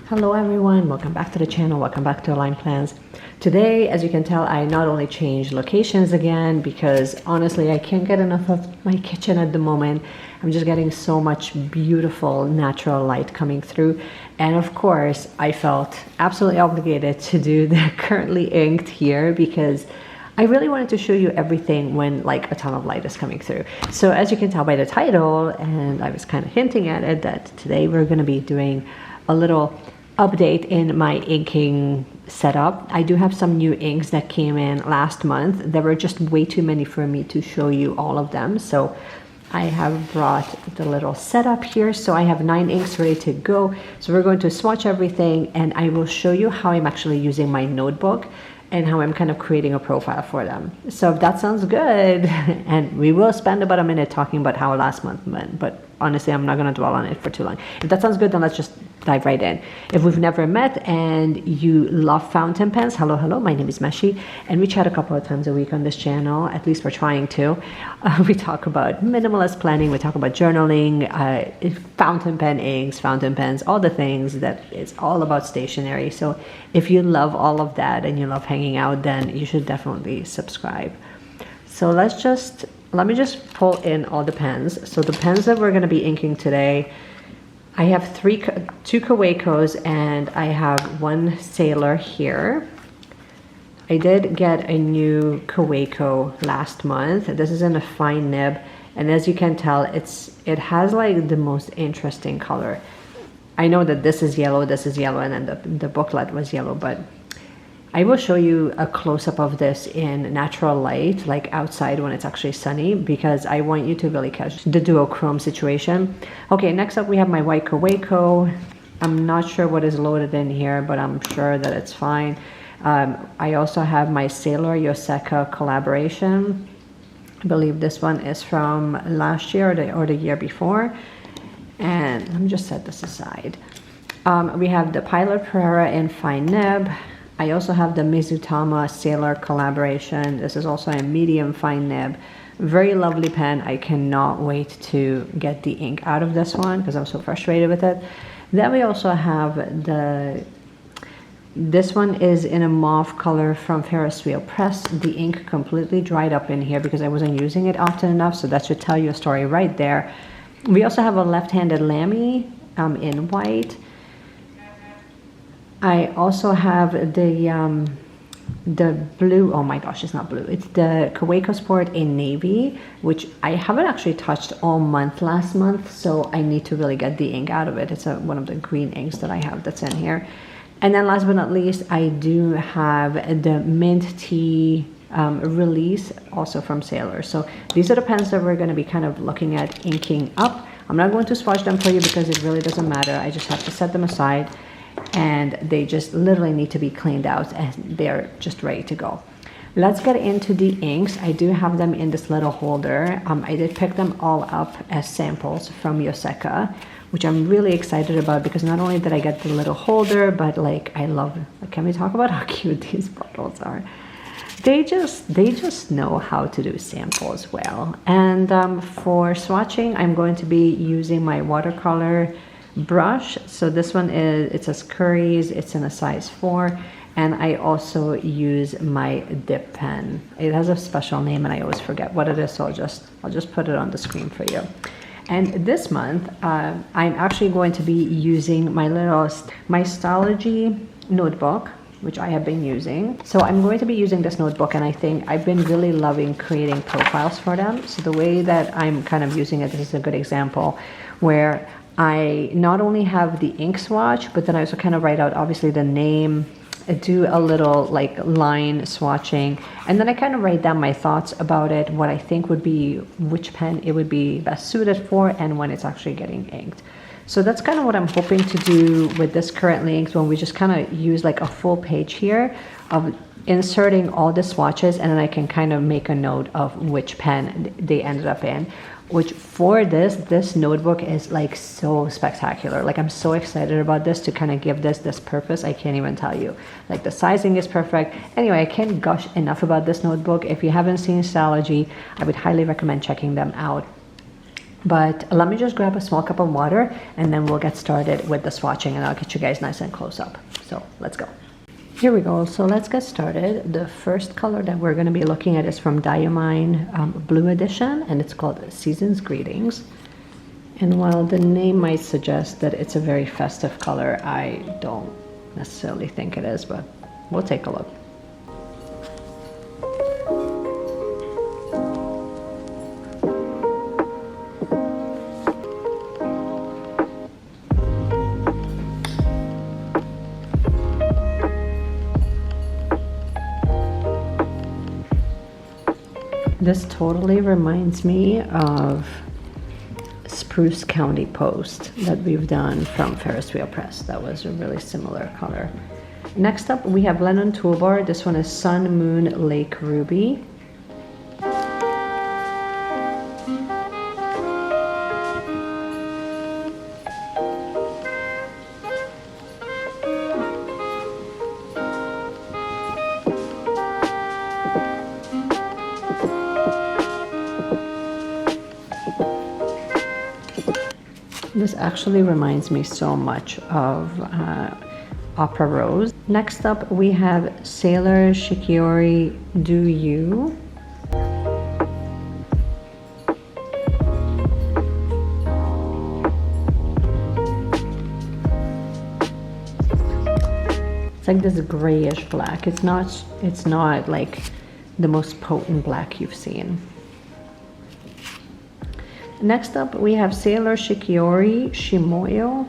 Hello everyone, welcome back to the channel, welcome back to Align Plans. Today, as you can tell, I not only changed locations again because honestly I can't get enough of my kitchen at the moment. I'm just getting so much beautiful natural light coming through, and of course I felt absolutely obligated to do the currently inked here because I really wanted to show you everything when like a ton of light is coming through. So as you can tell by the title, and I was kind of hinting at it, that today we're going to be doing a little update in my inking setup. I do have some new inks that came in last month. There were just way too many for me to show you all of them. So I have brought the little setup here. So I have 9 inks ready to go. So we're going to swatch everything and I will show you how I'm actually using my notebook and how I'm kind of creating a profile for them. So if that sounds good, and we will spend about a minute talking about how last month went, but honestly, I'm not gonna dwell on it for too long. If that sounds good, then let's just dive right in. If we've never met and you love fountain pens, hello, my name is Meshi, and we chat a couple of times a week on this channel, at least we're trying to. We talk about minimalist planning, we talk about journaling, fountain pen inks, fountain pens, all the things that it's all about stationery. So if you love all of that and you love hanging out, then you should definitely subscribe. So let me just pull in all the pens. So the pens that we're going to be inking today, I have 2 Kawakos and I have 1 Sailor here. I did get a new Kawako last month. This is in a fine nib, and as you can tell, it has like the most interesting color. I know that this is yellow, and then the booklet was yellow, but I will show you a close-up of this in natural light, like outside when it's actually sunny, because I want you to really catch the duochrome situation. Okay, next up we have my white Kawako. I'm not sure what is loaded in here, but I'm sure that it's fine. I also have my Sailor Yoseka collaboration. I believe this one is from last year or the year before. And let me just set this aside. We have the Pilot Pereira in fine nib. I also have the Mizutama Sailor collaboration. This is also a medium fine nib. Very lovely pen. I cannot wait to get the ink out of this one because I'm so frustrated with it. Then we also have this one is in a mauve color from Ferris Wheel Press. The ink completely dried up in here because I wasn't using it often enough, so that should tell you a story right there. We also have a left-handed Lamy in white. I also have the blue, oh my gosh, it's not blue, it's the Kawako Sport in navy, which I haven't actually touched all month last month, so I need to really get the ink out of it. It's one of the green inks that I have that's in here. And then last but not least, I do have the mint tea release also from Sailor. So these are the pens that we're going to be kind of looking at inking up. I'm not going to swatch them for you because it really doesn't matter. I just have to set them aside, and they just literally need to be cleaned out and they're just ready to go. Let's get into the inks. I do have them in this little holder. I did pick them all up as samples from Yoseka, which I'm really excited about because not only did I get the little holder, but like I love, can we talk about how cute these bottles are? They just know how to do samples well. And for swatching, I'm going to be using my watercolor brush. So this one it says Curry's, it's in a size 4, and I also use my dip pen. It has a special name and I always forget what it is, so I'll just put it on the screen for you. And this month I'm actually going to be using my Stalogy notebook, which I have been using. So I'm going to be using this notebook, and I think I've been really loving creating profiles for them. So the way that I'm kind of using it, this is a good example where I not only have the ink swatch, but then I also kind of write out obviously the name, do a little like line swatching, and then I kind of write down my thoughts about it, what I think would be, which pen it would be best suited for, and when it's actually getting inked. So that's kind of what I'm hoping to do with this currently inked one. We just kind of use like a full page here of inserting all the swatches, and then I can kind of make a note of which pen they ended up in. Which for this notebook is like so spectacular. Like I'm so excited about this to kind of give this purpose. I can't even tell you. Like the sizing is perfect. Anyway, I can't gush enough about this notebook. If you haven't seen Stalogy, I would highly recommend checking them out. But let me just grab a small cup of water and then we'll get started with the swatching and I'll get you guys nice and close up. So let's go. Here we go. So let's get started. The first color that we're going to be looking at is from Diamine Blue Edition, and it's called Season's Greetings. And while the name might suggest that it's a very festive color, I don't necessarily think it is, but we'll take a look. This totally reminds me of Spruce County Post that we've done from Ferris Wheel Press. That was a really similar color. Next up, we have Lennon Toolbar. This one is Sun Moon Lake Ruby. This actually reminds me so much of Opera Rose. Next up, we have Sailor Shikiori Do You. It's like this grayish black. It's not like the most potent black you've seen. Next up, we have Sailor Shikiori Shimoyo.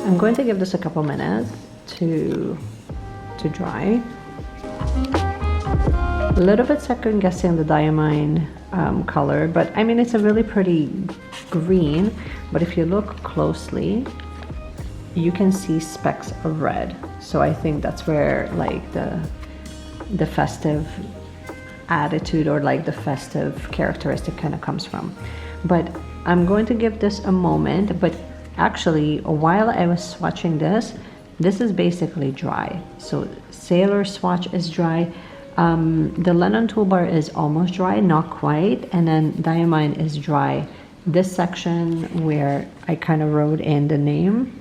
I'm going to give this a couple minutes to dry. A little bit second guessing the Diamine color, but I mean it's a really pretty green, but if you look closely you can see specks of red, so I think that's where like the festive attitude or like the festive characteristic kind of comes from. But I'm going to give this a moment, but actually while I was swatching this is basically dry. So Sailor swatch is dry. The Lennon Toolbar is almost dry, not quite, and then Diamine is dry. This section where I kind of wrote in the name,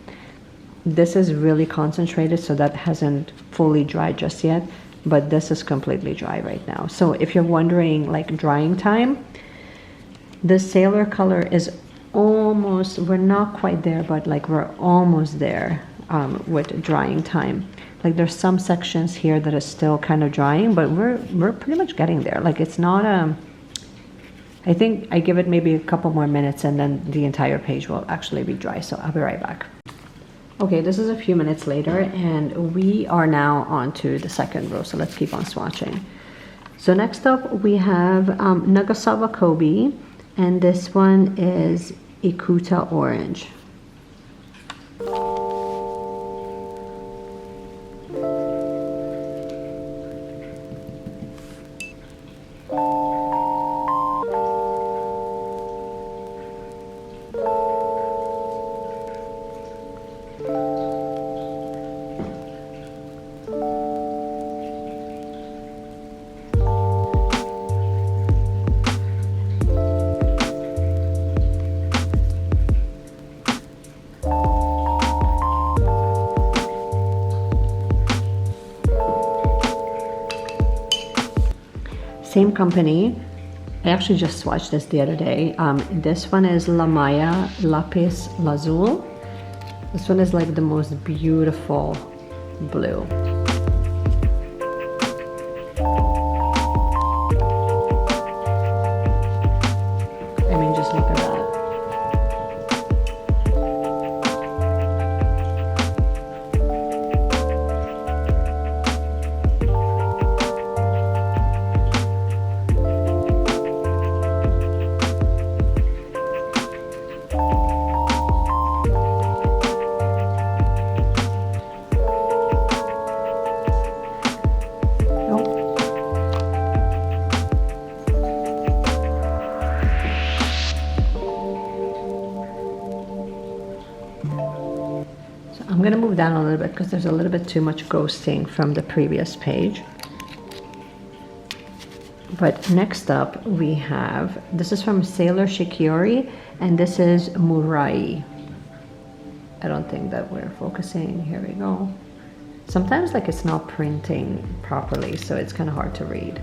this is really concentrated, so that hasn't fully dried just yet, but this is completely dry right now. So if you're wondering like drying time, the Sailor color is almost, we're not quite there, but like we're almost there with drying time. Like there's some sections here that are still kind of drying, but we're pretty much getting there. Like it's not I think I give it maybe a couple more minutes and then the entire page will actually be dry. So I'll be right back. Okay, this is a few minutes later and we are now on to the second row. So let's keep on swatching. So next up we have Nigasawa Kobe, and this one is Ikuta Orange. Same company. I actually just swatched this the other day. This one is La Maya Lapis Lazul. This one is like the most beautiful blue. I mean, just look at that. I'm gonna move down a little bit because there's a little bit too much ghosting from the previous page. But next up we have, this is from Sailor Shikiori, and this is Murai. I don't think that we're focusing. Here we go. Sometimes like it's not printing properly, so it's kind of hard to read.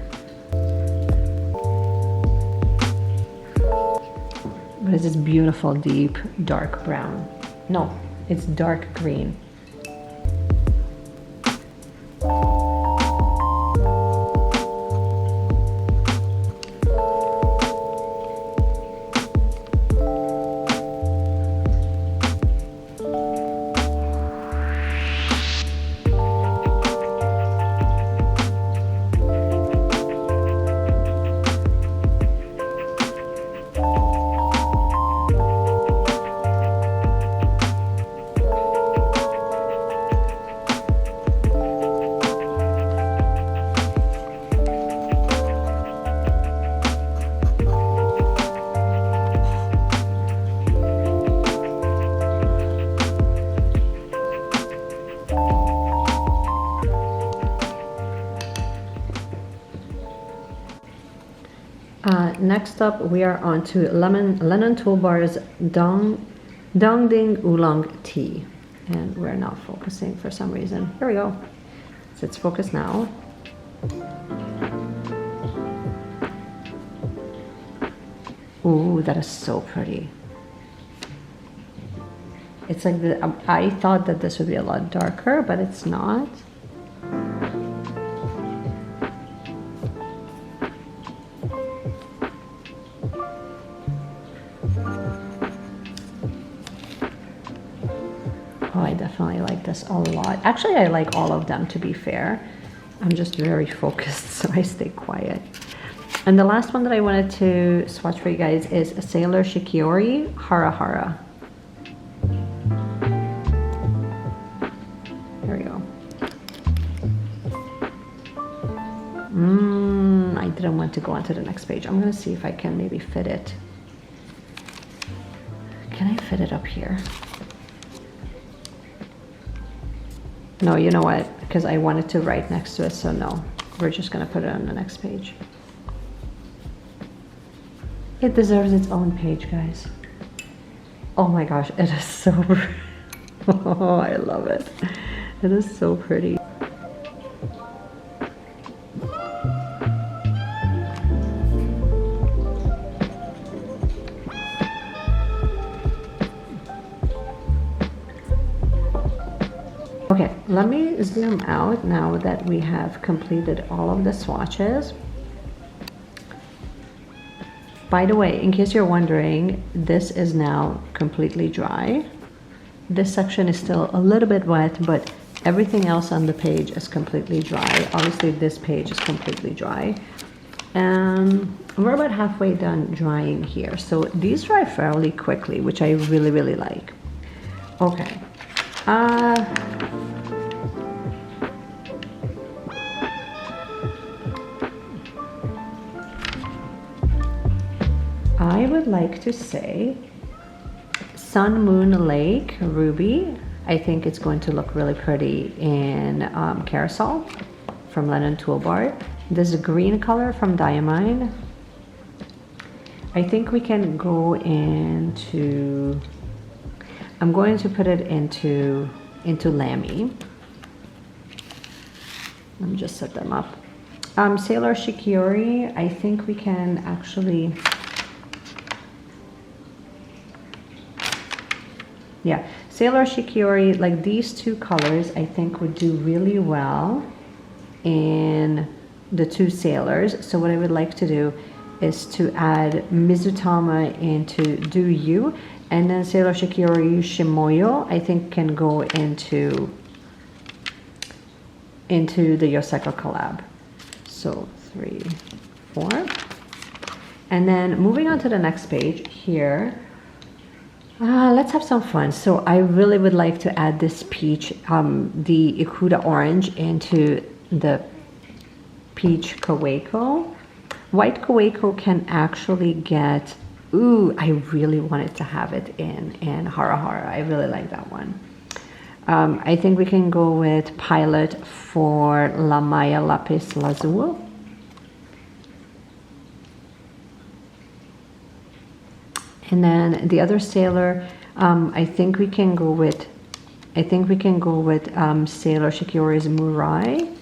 But it's this beautiful deep dark brown. No, it's dark green. Next up, we are on to Lennon Toolbar's Dongding Oolong Tea. And we're not focusing for some reason. Here we go. So it's focused now. Ooh, that is so pretty. It's like I thought that this would be a lot darker, but it's not. Oh, I definitely like this a lot. Actually, I like all of them, to be fair. I'm just very focused, so I stay quiet. And the last one that I wanted to swatch for you guys is Sailor Shikiori Hara Hara. There we go. I didn't want to go on to the next page. I'm gonna see if I can maybe fit it. Can I fit it up here? No, you know what? Because I wanted to write next to it, so no. We're just gonna put it on the next page. It deserves its own page, guys. Oh my gosh, it is so pretty. Oh, I love it. It is so pretty. Okay, let me zoom out now that we have completed all of the swatches. By the way, in case you're wondering, this is now completely dry. This section is still a little bit wet, but everything else on the page is completely dry. Obviously, this page is completely dry. And we're about halfway done drying here. So these dry fairly quickly, which I really, really like. Okay. I would like to say Sun Moon Lake Ruby. I think it's going to look really pretty in Carousel from Lennon Toolbar. This green color from Diamine. I think we can go into, I'm going to put it into Lammy. Let me just set them up. Sailor Shikiori, I think we can actually, yeah, Sailor Shikiori, like these two colors, I think would do really well in the two sailors. So what I would like to do is to add Mizutama into Do You, and then Sailor Shikiori Shimoyo, I think can go into the Yoseko collab. So 3, 4. And then moving on to the next page here, let's have some fun. So I really would like to add this peach, the Ikuda orange, into the peach Kaweiko. White Kaweiko can actually get, ooh, I really wanted to have it in Hara Hara. I really like that one. I think we can go with Pilot for La Maya Lapis Lazuli. And then the other sailor, I think we can go with Sailor Shikiori's Murai,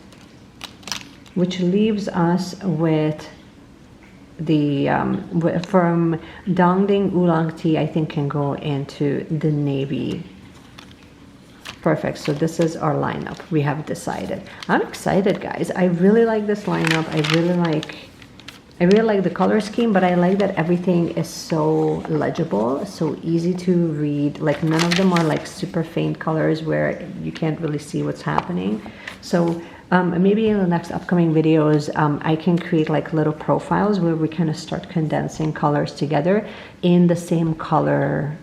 which leaves us with the from Dongding Oolong Tea. I think can go into the navy. Perfect. So this is our lineup. We have decided. I'm excited, guys. I really like this lineup. I really like the color scheme, but I like that everything is so legible, so easy to read. Like none of them are like super faint colors where you can't really see what's happening. So maybe in the next upcoming videos, I can create like little profiles where we kind of start condensing colors together in the same color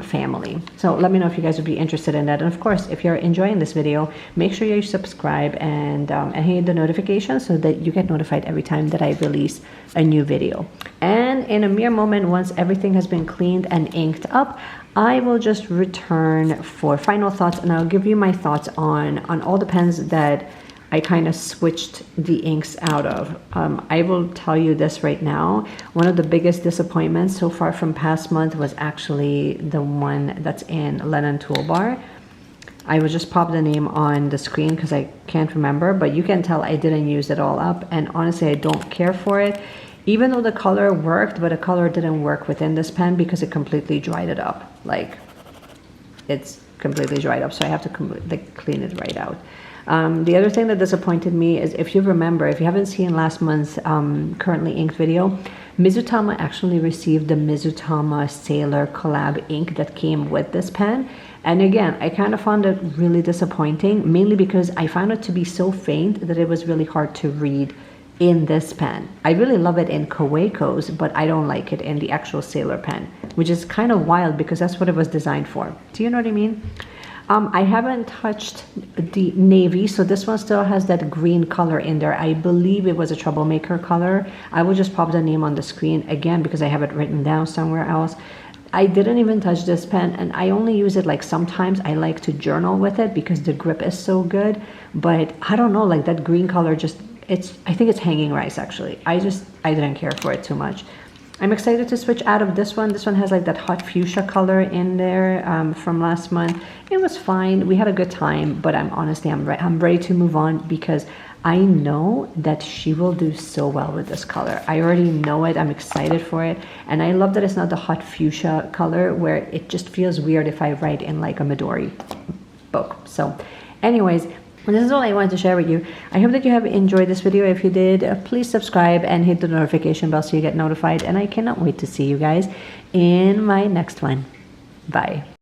family. So let me know if you guys would be interested in that. And of course, if you're enjoying this video, make sure you subscribe and hit the notification so that you get notified every time that I release a new video. And in a mere moment, once everything has been cleaned and inked up, I will just return for final thoughts, and I'll give you my thoughts on all the pens that I kind of switched the inks out of. I will tell you this right now. One of the biggest disappointments so far from past month was actually the one that's in Lennon Toolbar. I will just pop the name on the screen because I can't remember, but you can tell I didn't use it all up, and honestly I don't care for it. Even though the color worked, but the color didn't work within this pen because it completely dried it up. Like, it's completely dried up, so I have to clean it right out. The other thing that disappointed me is, if you remember, if you haven't seen last month's currently inked video, Mizutama actually received the Mizutama Sailor collab ink that came with this pen. And again, I kind of found it really disappointing, mainly because I found it to be so faint that it was really hard to read in this pen. I really love it in Kaweiko's, but I don't like it in the actual Sailor pen, which is kind of wild because that's what it was designed for. Do you know what I mean? I haven't touched the navy, so this one still has that green color in there. I believe it was a troublemaker color. I will just pop the name on the screen again because I have it written down somewhere else. I didn't even touch this pen, and I only use it like sometimes. I like to journal with it because the grip is so good, but I don't know, like that green color just, I think it's hanging rice actually. I didn't care for it too much. I'm excited to switch out of this one. This one has like that hot fuchsia color in there from last month. It was fine. We had a good time, but I'm ready to move on because I know that she will do so well with this color. I already know it. I'm excited for it. And I love that it's not the hot fuchsia color where it just feels weird if I write in like a Midori book. So anyways, this is all I wanted to share with you. I hope that you have enjoyed this video. If you did, please subscribe and hit the notification bell so you get notified. And I cannot wait to see you guys in my next one. Bye.